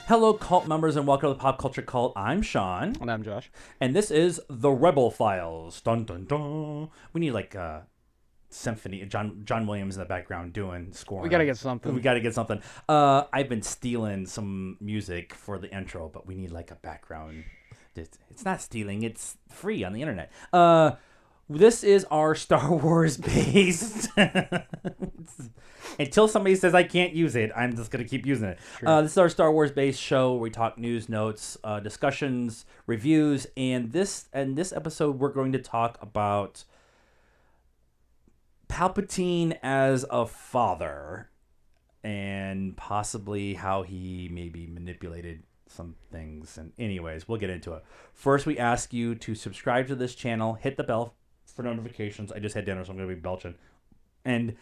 Hello, cult members, and welcome to the Pop Culture Cult. I'm Sean. And I'm Josh. And this is The Rebel Files. Dun, dun, dun. We need, like, symphony. John Williams in the background doing scoring. We got to get something. I've been stealing some music for the intro, but we need, like, a background. It's not stealing. It's free on the internet. This is our Star Wars based. Until somebody says I can't use it, I'm just going to keep using it. Sure. This is our Star Wars based show where we talk news, notes, discussions, reviews, and this episode we're going to talk about Palpatine as a father and possibly how he maybe manipulated some things. And anyways, we'll get into it. First, we ask you to subscribe to this channel, hit the bell for notifications. I just had dinner, so I'm going to be belching. And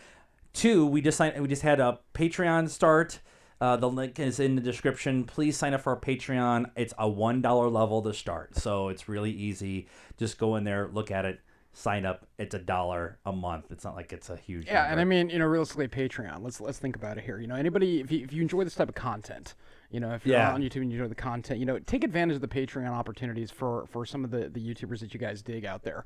two, we just had a Patreon start. The link is in the description. Please sign up for our Patreon. It's a $1 level to start, so it's really easy. Just go in there, look at it, sign up. It's $1 a month. It's not like it's a huge number. And I mean, realistically, Patreon. Let's think about it here. Anybody, if you enjoy this type of content, if you're on YouTube and you enjoy the content, take advantage of the Patreon opportunities for some of the YouTubers that you guys dig out there.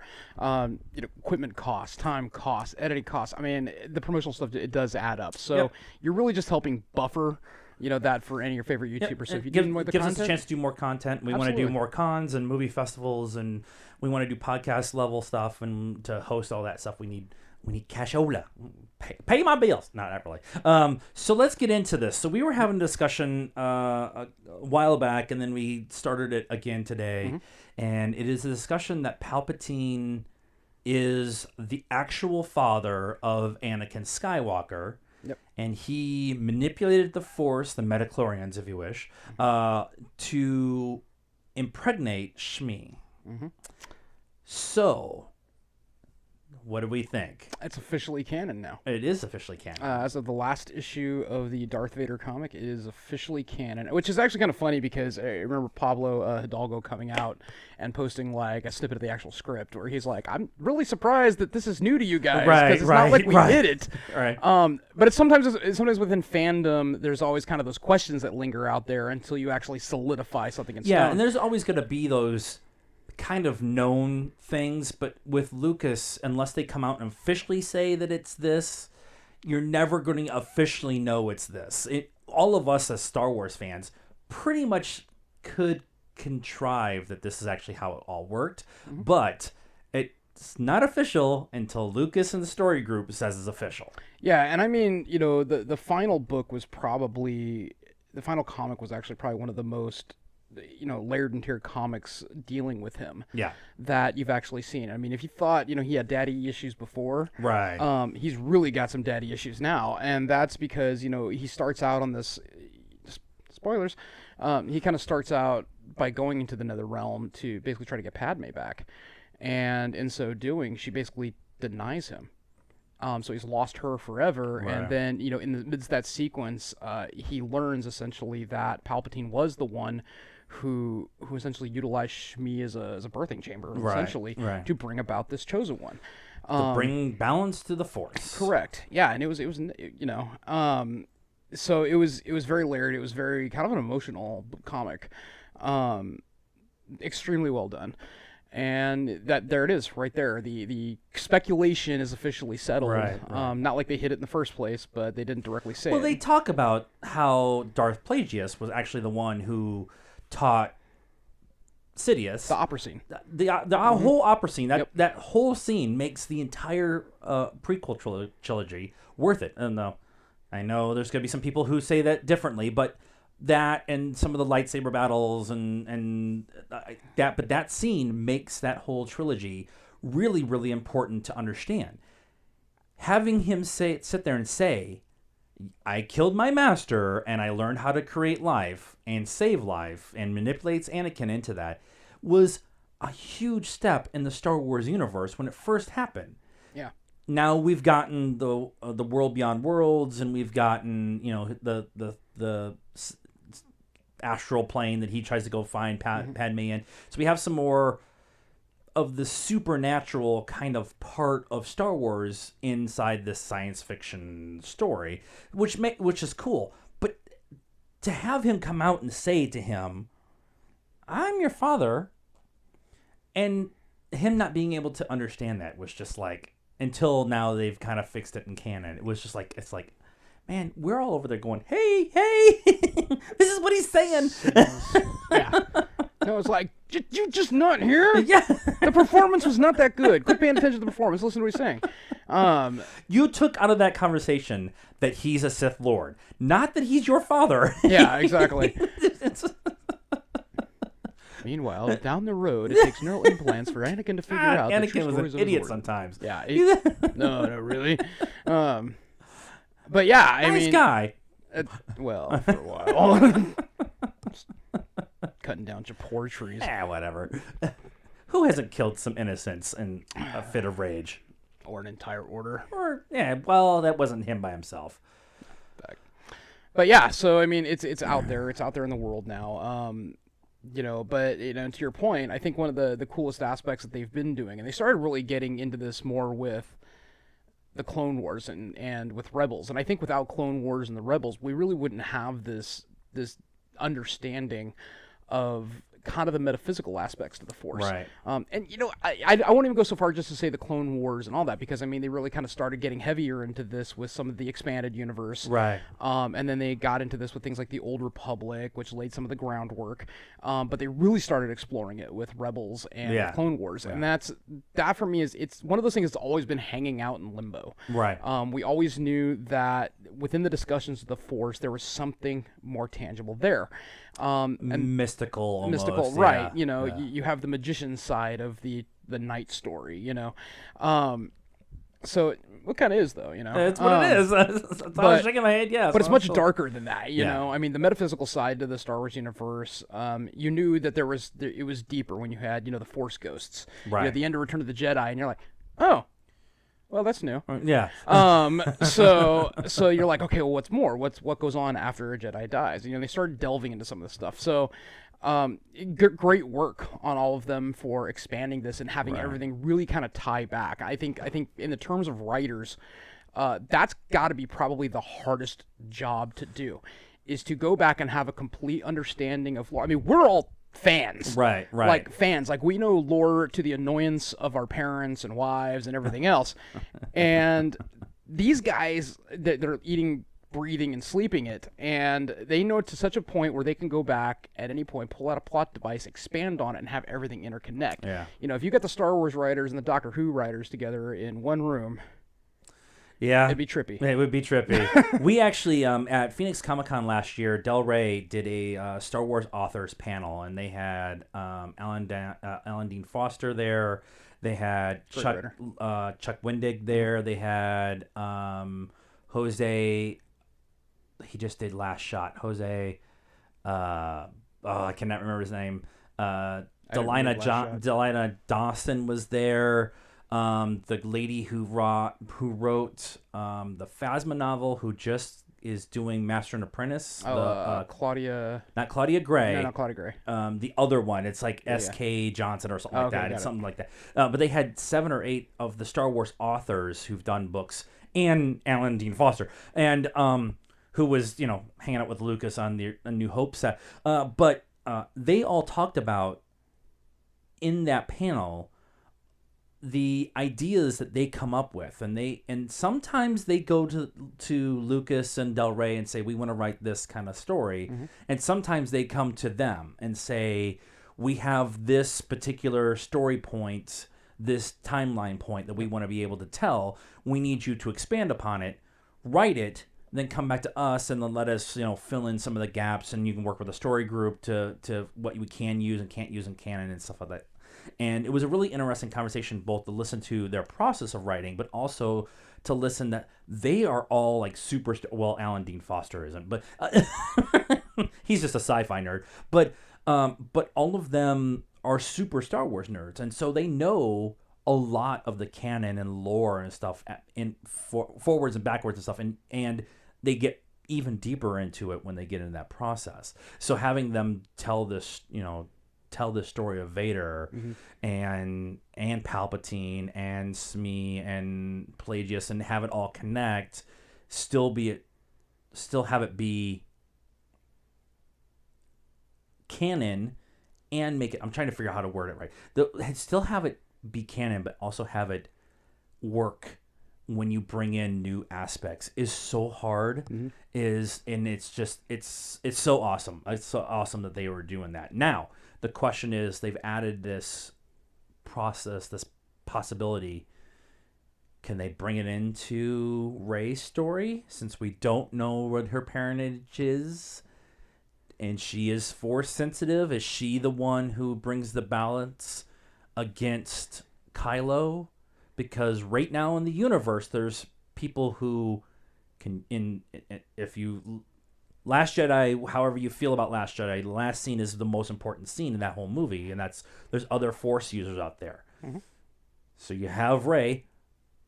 Equipment costs, time costs, editing costs. I mean, the promotional stuff, it does add up. So you're really just helping buffer that for any of your favorite YouTubers. So if you didn't enjoy the content, gives us a chance to do more content. We want to do more cons and movie festivals, and we want to do podcast level stuff, and to host all that stuff we need cashola. Pay my bills. No, not really. So let's get into this. So we were having a discussion a while back, and then we started it again today. And it is a discussion that Palpatine is the actual father of Anakin Skywalker. Yep. And he manipulated the Force, the midichlorians, if you wish, to impregnate Shmi. So, what do we think? It's officially canon now. It is officially canon. As of the last issue of the Darth Vader comic, it is officially canon, which is actually kind of funny because I remember Pablo Hidalgo coming out and posting like a snippet of the actual script where he's like, "I'm really surprised that this is new to you guys because it's not like we did it." Right. But it's sometimes within fandom, there's always kind of those questions that linger out there until you actually solidify something in stone. Yeah, and there's always going to be those kind of known things, but with Lucas, unless they come out and officially say that it's this, you're never going to officially know it's this. All of us as Star Wars fans pretty much could contrive that this is actually how it all worked, but it's not official until Lucas and the story group says it's official. Yeah, and I mean, the final book was probably, the final comic was actually probably one of the most layered and tiered comics dealing with him that you've actually seen. I mean, if you thought, he had daddy issues before, right? He's really got some daddy issues now, and that's because, he starts out on this, spoilers, he kind of starts out by going into the Nether Realm to basically try to get Padme back, and in so doing, she basically denies him. So he's lost her forever, and then, in the midst of that sequence, he learns essentially that Palpatine was the one who essentially utilized Shmi as a birthing chamber, essentially, to bring about this chosen one. To bring balance to the Force. Correct. Yeah, and it was so it was very layered. It was very kind of an emotional comic, extremely well done. And there it is, right there. The speculation is officially settled. Right. Not like they hit it in the first place, but they didn't directly say it. Well, they talk about how Darth Plagueis was actually the one who taught Sidious. The opera scene. The whole opera scene. That whole scene makes the entire prequel trilogy worth it. And I know there's going to be some people who say that differently, but that and some of the lightsaber battles and that scene makes that whole trilogy really, really important to understand. Having him sit there and say, I killed my master and I learned how to create life and save life and manipulates Anakin into that was a huge step in the Star Wars universe when it first happened. Yeah. Now we've gotten the world beyond worlds, and we've gotten the astral plane that he tries to go find Padme in. So we have some more of the supernatural kind of part of Star Wars inside this science fiction story, which is cool. But to have him come out and say to him, "I'm your father," and him not being able to understand that was just like, until now they've kind of fixed it in canon. It was just like, it's like, man, we're all over there going, hey, this is what he's saying. Yeah. No, it's like, you just not here? Yeah. The performance was not that good. Quit paying attention to the performance. Listen to what he's saying. You took out of that conversation that he's a Sith Lord, not that he's your father. Yeah, exactly. Meanwhile, down the road, it takes neural implants for Anakin to figure out. Anakin was an idiot sometimes. Yeah. No, really. But yeah, I mean, nice guy. Well, for a while. Cutting down Japor trees. Whatever. Who hasn't killed some innocents in a fit of rage? Or an entire order. Or, well, that wasn't him by himself. But yeah, so I mean, it's out there. It's out there in the world now. But to your point, I think one of the coolest aspects that they've been doing, and they started really getting into this more with the Clone Wars and with Rebels. And I think without Clone Wars and the Rebels, we really wouldn't have this understanding of kind of the metaphysical aspects to the Force. Right. And I won't even go so far just to say the Clone Wars and all that, because I mean they really kind of started getting heavier into this with some of the expanded universe. Right. And then they got into this with things like the Old Republic, which laid some of the groundwork. But they really started exploring it with Rebels and the Clone Wars. Yeah. And that for me it's one of those things that's always been hanging out in limbo. Right. We always knew that within the discussions of the Force there was something more tangible there. And mystical almost. Mystical, right. You have the magician side of the night story, So what kind of is, though, It's what it is. I was shaking my head, yes. But it's much darker than that, you know? I mean, the metaphysical side to the Star Wars universe, you knew that it was deeper when you had, the Force ghosts. Right. You had the end of Return of the Jedi, and you're like, oh, well, that's new. Yeah. So you're like, okay, well, what's more? What goes on after a Jedi dies? They started delving into some of this stuff. So, great work on all of them for expanding this and having everything really kind of tie back. I think in the terms of writers, that's got to be probably the hardest job to do, is to go back and have a complete understanding of lore. I mean, we're all fans, right, like fans, like we know lore to the annoyance of our parents and wives and everything else, and these guys that are eating, breathing, and sleeping it, and they know it to such a point where they can go back at any point, pull out a plot device, expand on it, and have everything interconnect. Yeah. If you got the Star Wars writers and the Doctor Who writers together in one room, yeah, it'd be trippy. It would be trippy. We actually, at Phoenix Comic-Con last year, Del Rey did a Star Wars authors panel, and they had Alan Dean Foster there. They had Chuck Wendig there. They had Jose. He just did Last Shot. Jose. I cannot remember his name. Delina Dawson was there. The lady who wrote the Phasma novel, who just is doing Master and Apprentice. Claudia. Not Claudia Gray. No, not Claudia Gray. The other one. It's like S.K. Johnson or something like that. It's something like that. But they had 7 or 8 of the Star Wars authors who've done books, and Alan Dean Foster, and who was hanging out with Lucas on the New Hope set. But they all talked about in that panel the ideas that they come up with, and sometimes they go to Lucas and Del Rey and say, we want to write this kind of story, and sometimes they come to them and say, we have this particular story point, this timeline point that we want to be able to tell. We need you to expand upon it, write it, then come back to us and then let us fill in some of the gaps, and you can work with a story group to what you can use and can't use in canon and stuff like that. And it was a really interesting conversation, both to listen to their process of writing, but also to listen that they are all like super. Well, Alan Dean Foster isn't, but he's just a sci-fi nerd. But all of them are super Star Wars nerds, and so they know a lot of the canon and lore and stuff forwards and backwards and stuff, and they get even deeper into it when they get in that process. So having them tell this story of Vader and Palpatine and Smee and Pelagius and have it all connect, still have it be canon and make it. I'm trying to figure out how to word it right. Still have it be canon, but also have it work when you bring in new aspects is so hard. And it's so awesome. It's so awesome that they were doing that. Now the question is, they've added this process, this possibility. Can they bring it into Rey's story, since we don't know what her parentage is, and she is Force sensitive? Is she the one who brings the balance against Kylo? Because right now in the universe, there's people who can, if you Last Jedi, however you feel about Last Jedi, the last scene is the most important scene in that whole movie, and there's other Force users out there. So you have Rey,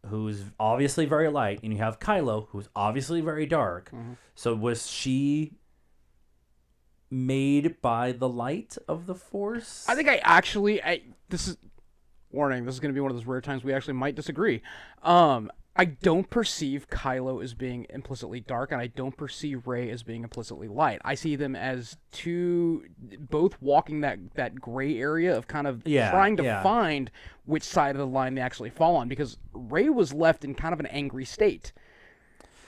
who's obviously very light, and you have Kylo, who's obviously very dark. So was she made by the light of the Force? I think this is warning. This is going to be one of those rare times we actually might disagree. I don't perceive Kylo as being implicitly dark, and I don't perceive Rey as being implicitly light. I see them as both walking that gray area of kind of trying to find which side of the line they actually fall on, because Rey was left in kind of an angry state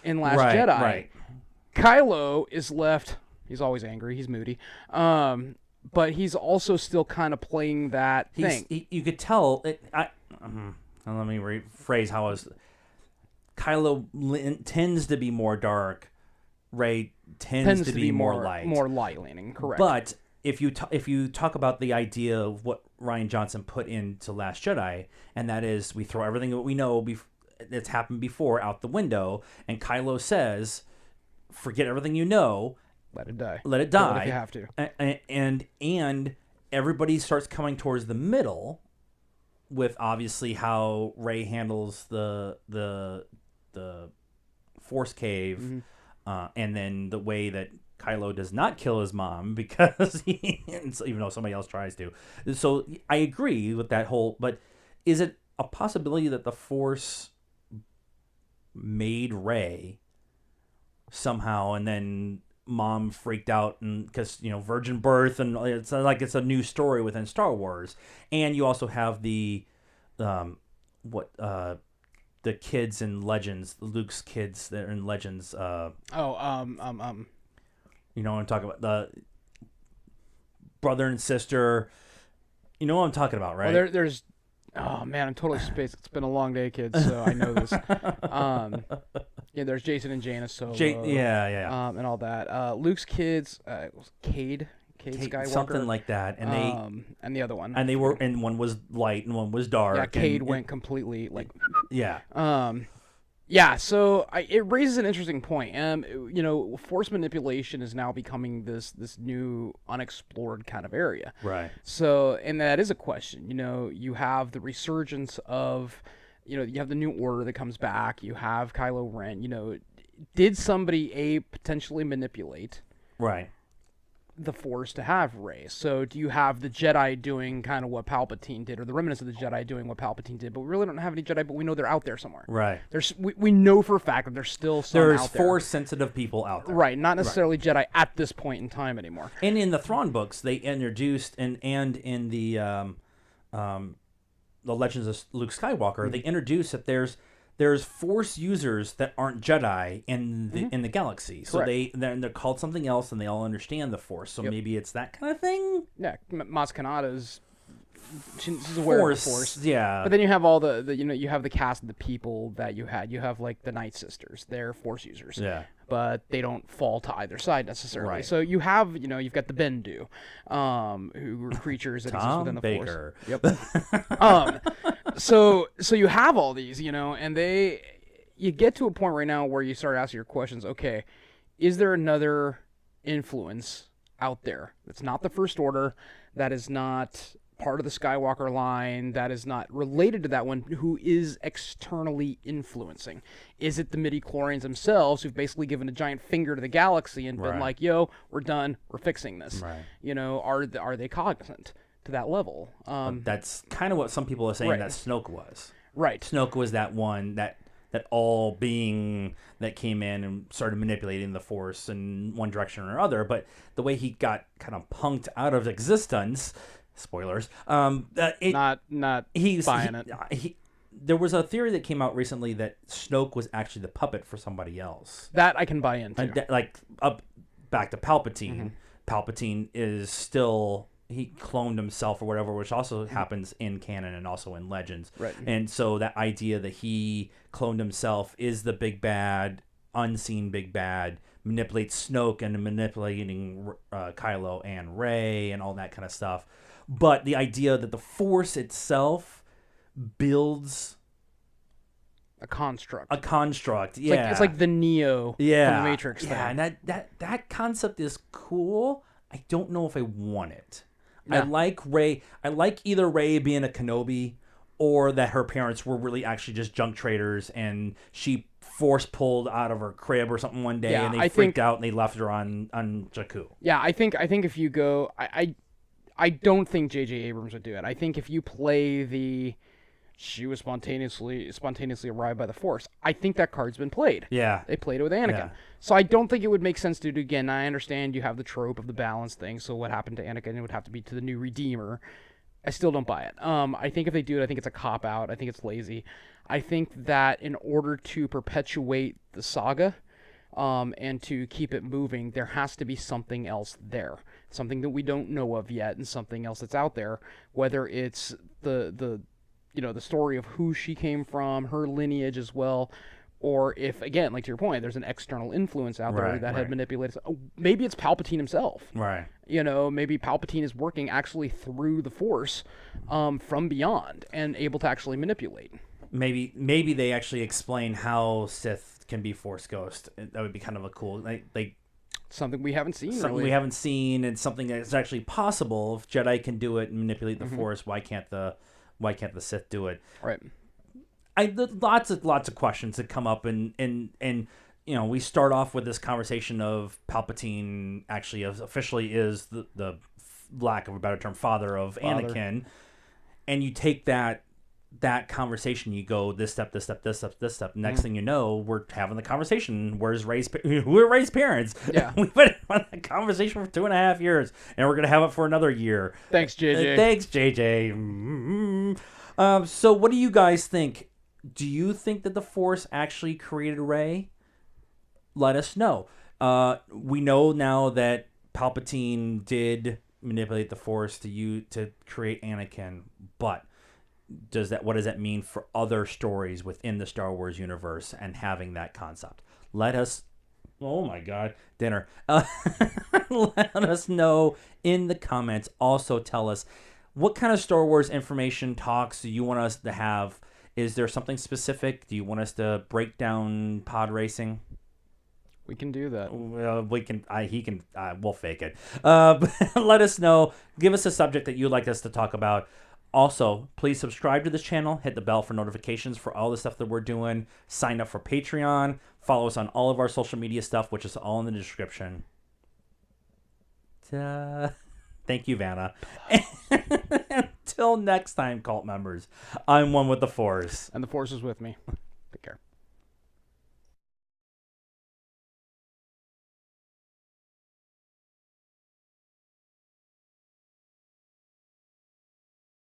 in Last Jedi. Right. Kylo is left, he's always angry, he's moody, but he's also still kind of playing that thing. You could tell, let me rephrase how I was... Kylo tends to be more dark. Rey tends to be more light. More light leaning, correct. But if you talk about the idea of what Rian Johnson put into Last Jedi, and that is we throw everything that we know that's happened before out the window, and Kylo says, "Forget everything you know. Let it die. Let it die. Kill it if you have to." And everybody starts coming towards the middle, with obviously how Rey handles the Force cave, and then the way that Kylo does not kill his mom because even though somebody else tries to. So I agree with that whole, but is it a possibility that the Force made Rey somehow, and then mom freaked out, and because virgin birth, and it's like it's a new story within Star Wars, and you also have the the kids in Legends, Luke's kids that are in Legends. You know what I'm talking about, the brother and sister. You know what I'm talking about, right? Well, there's. Oh man, I'm totally spaced. It's been a long day, kids, so I know this. There's Jason and Jaina Solo. And all that. Luke's kids, Cade Skywalker, something like that, and they and the other one, and they were, and one was light and one was dark. Yeah, Cade went completely like. Yeah. So it raises an interesting point. Force manipulation is now becoming this new unexplored kind of area. Right. So, and that is a question. You have the resurgence of, you have the New Order that comes back. You have Kylo Ren. Did somebody potentially manipulate? Right. The Force to have Rey. So do you have the Jedi doing kind of what Palpatine did, or the remnants of the Jedi doing what Palpatine did? But we really don't have any Jedi, but we know they're out there somewhere. Right. We know for a fact that there's still some out there. There's Force-sensitive people out there. Right, not necessarily Jedi at this point in time anymore. And in the Thrawn books, they introduced, and in the Legends of Luke Skywalker, they introduced that there's Force users that aren't Jedi in the galaxy. So they're called something else, and they all understand the Force. So maybe it's that kind of thing. Yeah, Maz Kanata's she's aware of the Force. Yeah. But then you have all the you have the cast of the people that you had. You have like the Night Sisters. They're Force users. Yeah. But they don't fall to either side necessarily. Right. So you have you've got the Bendu, who are creatures that exist within the Baker. Force. Yep. So you have all these, and you get to a point right now where you start asking your questions. Okay, is there another influence out there that's not the First Order, that is not part of the Skywalker line, that is not related to that one, who is externally influencing? Is it the midi-chlorians themselves, who've basically given a giant finger to the galaxy and been like, yo, we're done, we're fixing this? Right. Are they cognizant to that level? That's kind of what some people are saying that Snoke was. Right. Snoke was that one that that all being that came in and started manipulating the Force in one direction or other. But the way he got kind of punked out of existence, spoilers. Not buying it. There was a theory that came out recently that Snoke was actually the puppet for somebody else. That I can buy into. Like back to Palpatine. Palpatine is still, he cloned himself or whatever, which also happens in canon and also in Legends. Right. And so that idea that he cloned himself is the big bad, unseen big bad, manipulates Snoke and manipulating Kylo and Rey and all that kind of stuff. But the idea that the Force itself builds a construct. Yeah. It's like the Neo from the Matrix thing. Yeah, and that concept is cool. I don't know if I want it. Yeah. I like Rey. I like either Rey being a Kenobi or that her parents were really actually just junk traders and she force pulled out of her crib or something one day and they freaked out and they left her on Jakku. Yeah, I think if you go I don't think J.J. Abrams would do it. I think if you play she was spontaneously arrived by the Force, I think that card's been played. Yeah. They played it with Anakin. Yeah. So I don't think it would make sense to do it again. I understand you have the trope of the balance thing, so what happened to Anakin, it would have to be to the new Redeemer. I still don't buy it. I think if they do it, I think it's a cop-out. I think it's lazy. I think that in order to perpetuate the saga and to keep it moving, there has to be something else there. Something that we don't know of yet and something else that's out there, whether it's the story of who she came from, her lineage as well, or if, again, like to your point, there's an external influence out there that had manipulated. Oh, maybe it's Palpatine himself. Right. Maybe Palpatine is working actually through the Force from beyond and able to actually manipulate. Maybe they actually explain how Sith can be Force ghost. That would be kind of a cool, like something we haven't seen. We haven't seen, and something that's actually possible. If Jedi can do it and manipulate the Force, why can't the Sith do it? Right. Lots of questions that come up, and we start off with this conversation of Palpatine actually officially is the lack of a better term father of Anakin, and you take that conversation, you go this step. Next thing you know, we're having the conversation. Who are Rey's parents? Yeah, we've been having the conversation for 2.5 years, and we're gonna have it for another year. Thanks, JJ. Thanks, JJ. Mm-hmm. So, what do you guys think? Do you think that the Force actually created Rey? Let us know. We know now that Palpatine did manipulate the Force to create Anakin, but what does that mean for other stories within the Star Wars universe and having that concept? Let us. Oh my God, dinner. Let us know in the comments. Also, tell us what kind of Star Wars information talks do you want us to have. Is there something specific? Do you want us to break down pod racing? We can do that. We can. We'll fake it. Let us know. Give us a subject that you'd like us to talk about. Also, please subscribe to this channel. Hit the bell for notifications for all the stuff that we're doing. Sign up for Patreon. Follow us on all of our social media stuff, which is all in the description. Thank you, Vanna. Until next time, cult members, I'm one with the Force. And the Force is with me.